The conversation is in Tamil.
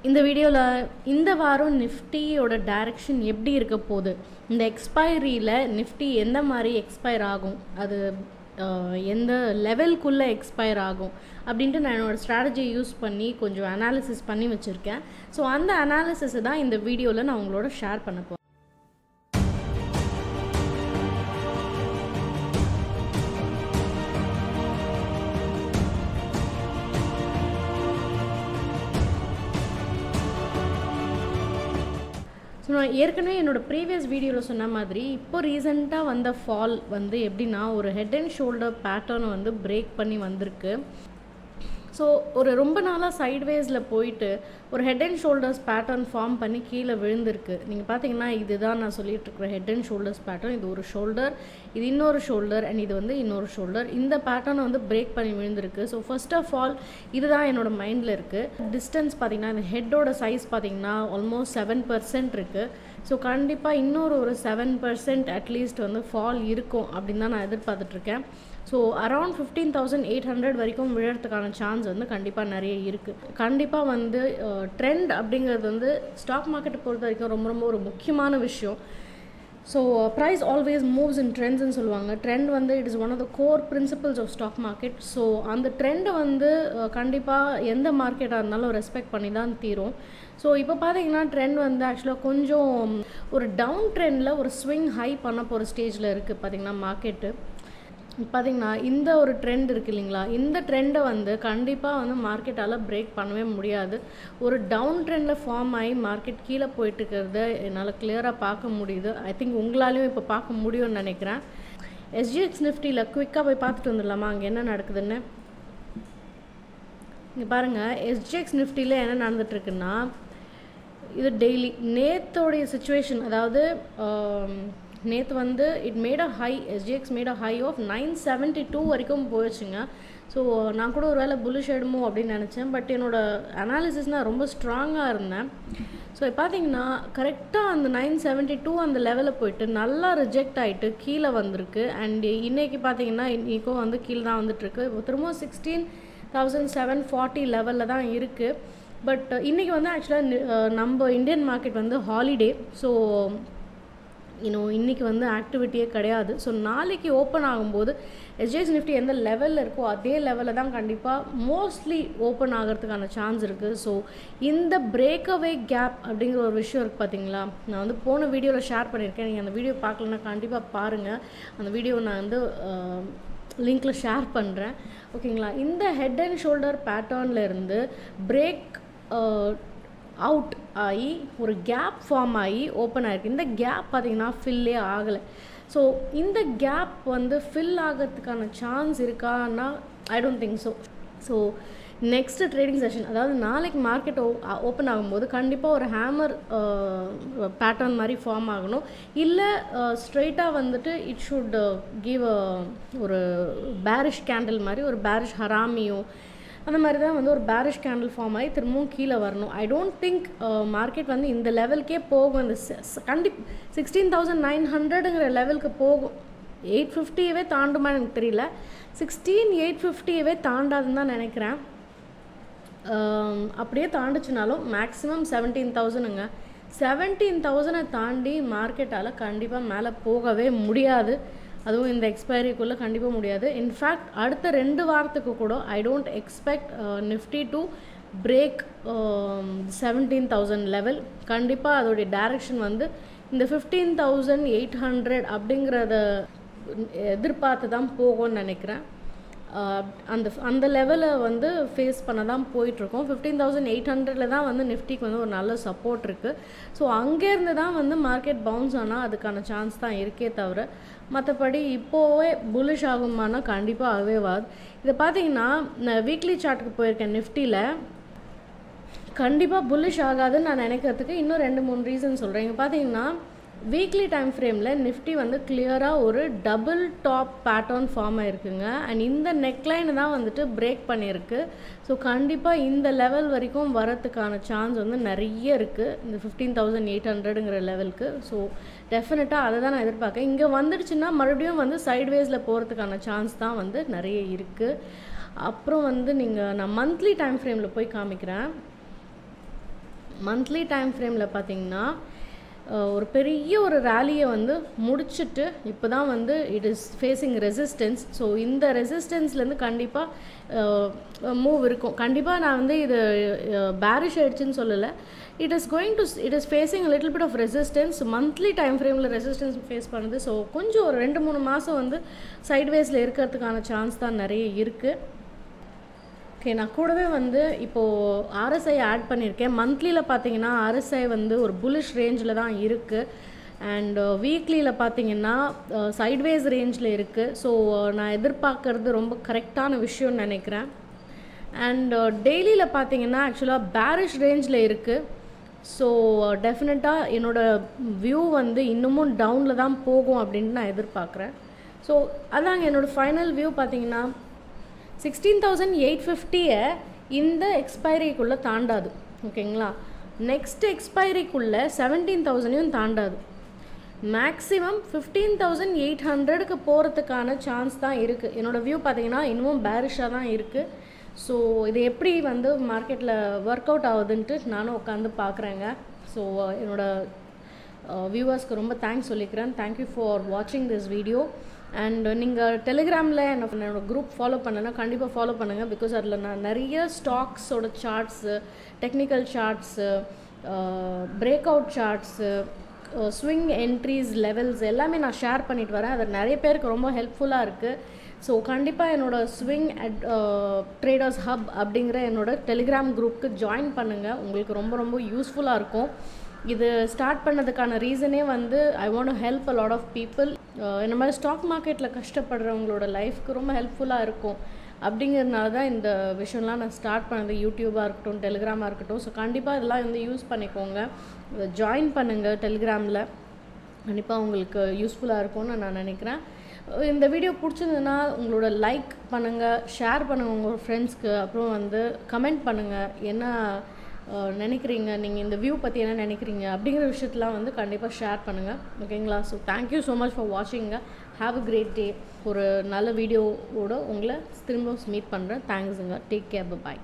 இந்த வீடியோல இந்த வாரம் நிஃப்டியோட டைரக்ஷன் எப்படி இருக்க போகுது, இந்த எக்ஸ்பைரியில் நிஃப்டி எந்த மாதிரி எக்ஸ்பயர் ஆகும், அது எந்த லெவல்குள்ளே எக்ஸ்பயர் ஆகும் அப்படின்ட்டு நான் என்னோடய ஸ்ட்ராட்டஜியை யூஸ் பண்ணி கொஞ்சம் அனாலிசிஸ் பண்ணி வச்சுருக்கேன். ஸோ அந்த அனாலிசிஸை தான் இந்த வீடியோவில் நான் உங்களோட ஷேர் பண்ண போகிறேன். ஸோ நான் ஏற்கனவே என்னோடய ப்ரீவியஸ் வீடியோவில் சொன்ன மாதிரி இப்போ ரீசெண்டாக வந்த ஃபால் வந்து எப்படின்னா ஒரு ஹெட் அண்ட் ஷோல்டர் பேட்டர்னை வந்து பிரேக் பண்ணி வந்திருக்கு. ஸோ ஒரு ரொம்ப நாளாக சைட்வேஸில் போயிட்டு ஒரு head and shoulders pattern form பண்ணி கீழே விழுந்திருக்கு. நீங்கள் பார்த்தீங்கன்னா இதுதான் நான் சொல்லிட்டு இருக்கிற ஹெட் அண்ட் ஷோல்டர்ஸ் பேட்டர்ன். இது ஒரு ஷோல்டர், இது இன்னொரு ஷோல்டர் அண்ட் இது வந்து இன்னொரு ஷோல்டர். இந்த பேட்டர்னை வந்து பிரேக் பண்ணி விழுந்திருக்கு. ஸோ ஃபர்ஸ்ட் ஆஃப் ஆல் இதுதான் என்னோட மைண்டில் இருக்குது. டிஸ்டன்ஸ் பார்த்தீங்கன்னா இந்த ஹெட்டோட சைஸ் பார்த்தீங்கன்னா ஆல்மோஸ்ட் 7% இருக்குது. ஸோ கண்டிப்பாக இன்னொரு 7% அட்லீஸ்ட் வந்து ஃபால் இருக்கும் அப்படின்னு தான் நான் எதிர்பார்த்துட்ருக்கேன். ஸோ அரவுண்ட் 15,800 வரைக்கும் விழறதுக்கான சான்ஸ் வந்து கண்டிப்பாக நிறைய இருக்குது. கண்டிப்பாக வந்து ட்ரெண்ட் அப்படிங்கிறது வந்து ஸ்டாக் மார்க்கெட்டை பொறுத்த வரைக்கும் ரொம்ப ரொம்ப ஒரு முக்கியமான விஷயம். So price always moves in ட்ரெண்ட்ஸ்ன்னு சொல்லுவாங்க. ட்ரெண்ட் வந்து it is one of the core principles of stock market. So அந்த ட்ரெண்டை வந்து கண்டிப்பாக எந்த மார்க்கெட்டாக இருந்தாலும் ரெஸ்பெக்ட் பண்ணி தான் தீரும். ஸோ இப்போ பார்த்தீங்கன்னா ட்ரெண்ட் வந்து ஆக்சுவலாக கொஞ்சம் ஒரு டவுன் ட்ரெண்டில் ஒரு ஸ்விங் ஹை பண்ண போகிற ஸ்டேஜில் இருக்குது. பார்த்திங்கன்னா மார்க்கெட்டு பார்த்திங்கன்னா இந்த ஒரு ட்ரெண்ட் இருக்குது இல்லைங்களா, இந்த ட்ரெண்டை வந்து கண்டிப்பாக வந்து மார்க்கெட்டால் பிரேக் பண்ணவே முடியாது. ஒரு டவுன் ட்ரெண்டில் ஃபார்ம் ஆகி மார்க்கெட் கீழே போயிட்டுருக்கிறத என்னால் கிளியராக பார்க்க முடியுது. ஐ திங்க் உங்களாலையும் இப்போ பார்க்க முடியும்னு நினைக்கிறேன். Sgx Niftyயில் குயிக்காக போய் பார்த்துட்டு வந்துடலாமா அங்கே என்ன நடக்குதுன்னு. இங்கே பாருங்கள், Sgx Niftyயில் என்ன நடந்துகிட்ருக்குன்னா, இது டெய்லி நேத்தோடைய சிச்சுவேஷன், அதாவது நேற்று வந்து it made a high, Sgx made a high of 972 வரைக்கும் போயிடுச்சுங்க. ஸோ நான் கூட ஒரு வேளை புல்லிஷ் ஆகிடுமோ அப்படின்னு நினச்சேன். பட் என்னோடய அனாலிசிஸ் நான் ரொம்ப ஸ்ட்ராங்காக இருந்தேன். ஸோ பார்த்தீங்கன்னா கரெக்டாக அந்த 972 அந்த லெவலில் போயிட்டு நல்லா ரிஜெக்ட் ஆகிட்டு கீழே வந்திருக்கு. அண்ட் இன்றைக்கி பார்த்தீங்கன்னா இன்றைக்கும் வந்து கீழே தான் வந்துட்டுருக்கு. இப்போ திரும்ப 16,740 லெவலில் தான் இருக்குது. பட் இன்றைக்கி வந்து ஆக்சுவலாக நம்ம இந்தியன் மார்க்கெட் வந்து ஹாலிடே. ஸோ இன்றைக்கி வந்து ஆக்டிவிட்டியே கிடையாது. ஸோ நாளைக்கு ஓப்பன் ஆகும்போது Sgx Nifty எந்த லெவலில் இருக்கோ அதே லெவலில் தான் கண்டிப்பாக மோஸ்ட்லி ஓப்பன் ஆகிறதுக்கான சான்ஸ் இருக்குது. ஸோ இந்த பிரேக்அவே கேப் அப்படிங்கிற ஒரு விஷயம் இருக்குது பார்த்தீங்களா, நான் வந்து போன வீடியோவில் ஷேர் பண்ணியிருக்கேன். நீங்கள் அந்த வீடியோ பார்க்கலன்னா கண்டிப்பாக பாருங்கள். அந்த வீடியோ நான் வந்து லிங்க்கில் ஷேர் பண்ணுறேன், ஓகேங்களா. இந்த ஹெட் அண்ட் ஷோல்டர் பேட்டர்னில் இருந்து பிரேக் அவுட் ஆகி ஒரு கேப் ஃபார்ம் ஆகி ஓப்பன் ஆகிருக்கு. இந்த கேப் பார்த்திங்கன்னா ஃபில்லே ஆகலை. ஸோ இந்த கேப் வந்து ஃபில் ஆகிறதுக்கான சான்ஸ் இருக்கான்னா I don't think so. So next trading session, அதாவது நாளைக்கு மார்க்கெட் ஓப்பன் ஆகும்போது கண்டிப்பாக ஒரு ஹேமர் பேட்டர்ன் மாதிரி ஃபார்ம் ஆகணும். இல்லை ஸ்ட்ரெயிட்டாக வந்துட்டு இட் ஷுட் கிவ் ஒரு பேரிஷ் கேண்டில் மாதிரி, ஒரு பேரிஷ் ஹராமியோ அந்த மாதிரி தான் வந்து ஒரு பேரிஷ் கேண்டில் ஃபார்ம் ஆகி திரும்பவும் கீழே வரணும். ஐ டோன்ட் திங்க் மார்க்கெட் வந்து இந்த லெவலுக்கே போகும். இந்த கண்டிப்பாக 16,900ங்கிற லெவலுக்கு போகும். 850யவே தாண்டுமா எனக்கு தெரியல. 16,850யவே தாண்டாதுன்னு தான் நினைக்கிறேன். அப்படியே தாண்டுச்சுனாலும் மேக்ஸிமம் 17,000ங்க. 17,000 தாண்டி மார்க்கெட்டால் கண்டிப்பாக மேலே போகவே முடியாது. அதுவும் இந்த எக்ஸ்பைரிக்குள்ளே கண்டிப்பாக முடியாது. இன்ஃபேக்ட் அடுத்த 2 வாரத்துக்கு கூட I don't expect Nifty to break 17,000 level. கண்டிப்பாக அதோடைய டைரக்ஷன் வந்து இந்த 15,800 அப்படிங்கிறத எதிர்பார்த்து தான் போகும்னு நினைக்கிறேன். அந்த லெவலை வந்து ஃபேஸ் பண்ண தான் போயிட்டுருக்கோம். 15,800 தான் வந்து நிஃப்டிக்கு வந்து ஒரு நல்ல சப்போர்ட் இருக்குது. ஸோ அங்கேருந்து தான் வந்து மார்க்கெட் பவுன்ஸ் ஆனால் அதுக்கான சான்ஸ் தான் இருக்கே தவிர மற்றபடி இப்போவே புல்லிஷ் ஆகுமானா கண்டிப்பாக ஆகவே வாது. இதை பார்த்தீங்கன்னா நான் வீக்லி சார்ட்டுக்கு போயிருக்கேன். நிஃப்டியில் கண்டிப்பாக புல்லிஷ் ஆகாதுன்னு நான் நினைக்கிறதுக்கு இன்னும் 2-3 ரீசன் சொல்கிறேன். இங்கே பார்த்தீங்கன்னா வீக்லி டைம் ஃப்ரேமில் நிஃப்டி வந்து கிளியராக ஒரு டபுள் டாப் பேட்டர்ன் ஃபார்ம் ஆகிருக்குங்க. அண்ட் இந்த நெக்லைனை தான் வந்துட்டு பிரேக் பண்ணியிருக்கு. ஸோ கண்டிப்பாக இந்த லெவல் வரைக்கும் வரத்துக்கான சான்ஸ் வந்து நிறைய இருக்குது, இந்த 15,800ங்கிற லெவலுக்கு. ஸோ டெஃபினட்டாக அதை தான் நான் எதிர்பார்க்கேன். இங்கே வந்துடுச்சுன்னா மறுபடியும் வந்து சைட்வேஸில் போகிறதுக்கான சான்ஸ் தான் வந்து நிறைய இருக்குது. அப்புறம் வந்து நான் மந்த்லி டைம் ஃப்ரேமில் போய் காமிக்கிறேன். மந்த்லி டைம் ஃப்ரேமில் பார்த்தீங்கன்னா ஒரு பெரிய ஒரு ரேலியை வந்து முடிச்சுட்டு இப்போ தான் வந்து it is facing resistance. So இந்த ரெசிஸ்டன்ஸ்லேருந்து கண்டிப்பாக மூவ் இருக்கும். கண்டிப்பாக நான் வந்து இது பேரிஷ் ஆகிடுச்சின்னு சொல்லலை. It is facing little bit of resistance. Monthly time ஃப்ரேமில் ரெசிஸ்டன்ஸ் ஃபேஸ் பண்ணுது. ஸோ கொஞ்சம் ஒரு 2-3 மாதம் வந்து சைட்வேஸில் இருக்கிறதுக்கான சான்ஸ் தான் நிறைய இருக்குது. ஓகே, நான் கூடவே வந்து இப்போது RSI ஆட் பண்ணியிருக்கேன். மந்த்லியில் பார்த்தீங்கன்னா RSI வந்து ஒரு புல்லிஷ் ரேஞ்சில் தான் இருக்குது. அண்ட் வீக்லியில் பார்த்தீங்கன்னா சைட்வேஸ் ரேஞ்சில் இருக்குது. ஸோ நான் எதிர்பார்க்கறது ரொம்ப கரெக்டான விஷயம்னு நினைக்கிறேன். அண்ட் டெய்லியில் பார்த்தீங்கன்னா ஆக்சுவலாக பேரிஷ் ரேஞ்சில் இருக்குது. ஸோ டெஃபினட்டாக என்னோடய வியூ வந்து இன்னமும் டவுனில் தான் போகும் அப்படின்ட்டு நான் எதிர்பார்க்குறேன். ஸோ அதாங்க என்னோடய ஃபைனல் வியூ பார்த்தீங்கன்னா 16,850 இந்த எக்ஸ்பைரிக்குள்ளே தாண்டாது. ஓகேங்களா, நெக்ஸ்ட் எக்ஸ்பைரிக்குள்ளே 17,000 தாண்டாது. மேக்ஸிமம் 15,800க்கு போகிறதுக்கான சான்ஸ் தான் இருக்குது. என்னோடய வியூ பார்த்தீங்கன்னா இன்னமும் பேரிஷாக தான் இருக்குது. ஸோ இது எப்படி வந்து மார்க்கெட்டில் ஒர்க் அவுட் ஆகுதுன்ட்டு நானும் உட்காந்து பார்க்குறேங்க. ஸோ என்னோடய வியூவர்ஸ்க்கு ரொம்ப தேங்க்ஸ் சொல்லிக்கிறேன். தேங்க்யூ ஃபார் வாட்சிங் திஸ் வீடியோ. அண்ட் நீங்கள் டெலிகிராமில் என்னோட குரூப் ஃபாலோ பண்ணலைன்னா கண்டிப்பாக ஃபாலோ பண்ணுங்கள். பிகாஸ் அதில் நான் நிறைய ஸ்டாக்ஸோட charts, technical charts, break out charts, swing entries, levels எல்லாமே நான் ஷேர் பண்ணிட்டு வரேன். அது நிறைய பேருக்கு ரொம்ப ஹெல்ப்ஃபுல்லாக இருக்குது. ஸோ கண்டிப்பாக என்னோடய ஸ்விங் ட்ரேடர்ஸ் ஹப் அப்படிங்கிற என்னோடய டெலிகிராம் குரூப்புக்கு ஜாயின் பண்ணுங்கள். உங்களுக்கு ரொம்ப ரொம்ப யூஸ்ஃபுல்லாக இருக்கும். இது ஸ்டார்ட் பண்ணதுக்கான ரீசனே வந்து I want to help a lot of people. இந்த மாதிரி ஸ்டாக் மார்க்கெட்டில் கஷ்டப்படுறவங்களோட லைஃப்க்கு ரொம்ப ஹெல்ப்ஃபுல்லாக இருக்கும் அப்படிங்கிறதுனால தான் இந்த விஷயம்லாம் நான் ஸ்டார்ட் பண்ணது. யூடியூபாக இருக்கட்டும், டெலிகிராமாக இருக்கட்டும். ஸோ கண்டிப்பாக இதெல்லாம் வந்து யூஸ் பண்ணிக்கோங்க, ஜாயின் பண்ணுங்கள் டெலிகிராமில். கண்டிப்பாக உங்களுக்கு யூஸ்ஃபுல்லாக இருக்கும்னு நான் நினைக்கிறேன். இந்த வீடியோ பிடிச்சிருந்ததுன்னா உங்களோட லைக் பண்ணுங்கள், ஷேர் பண்ணுங்கள் உங்கள் ஃப்ரெண்ட்ஸ்க்கு. அப்புறம் வந்து கமெண்ட் பண்ணுங்கள், என்ன நினைக்கிறீங்க, நீங்கள் இந்த வியூ பற்றி என்ன நினைக்கிறீங்க அப்படிங்கிற விஷயத்தெலாம் வந்து கண்டிப்பாக ஷேர் பண்ணுங்கள். ஓகேங்களா, so thank you so much for watching. Have a great day. ஒரு நல்ல வீடியோவோட உங்களை திரும்ப மீட் பண்ணுறேன். தேங்க்ஸுங்க. Take care. பாய்.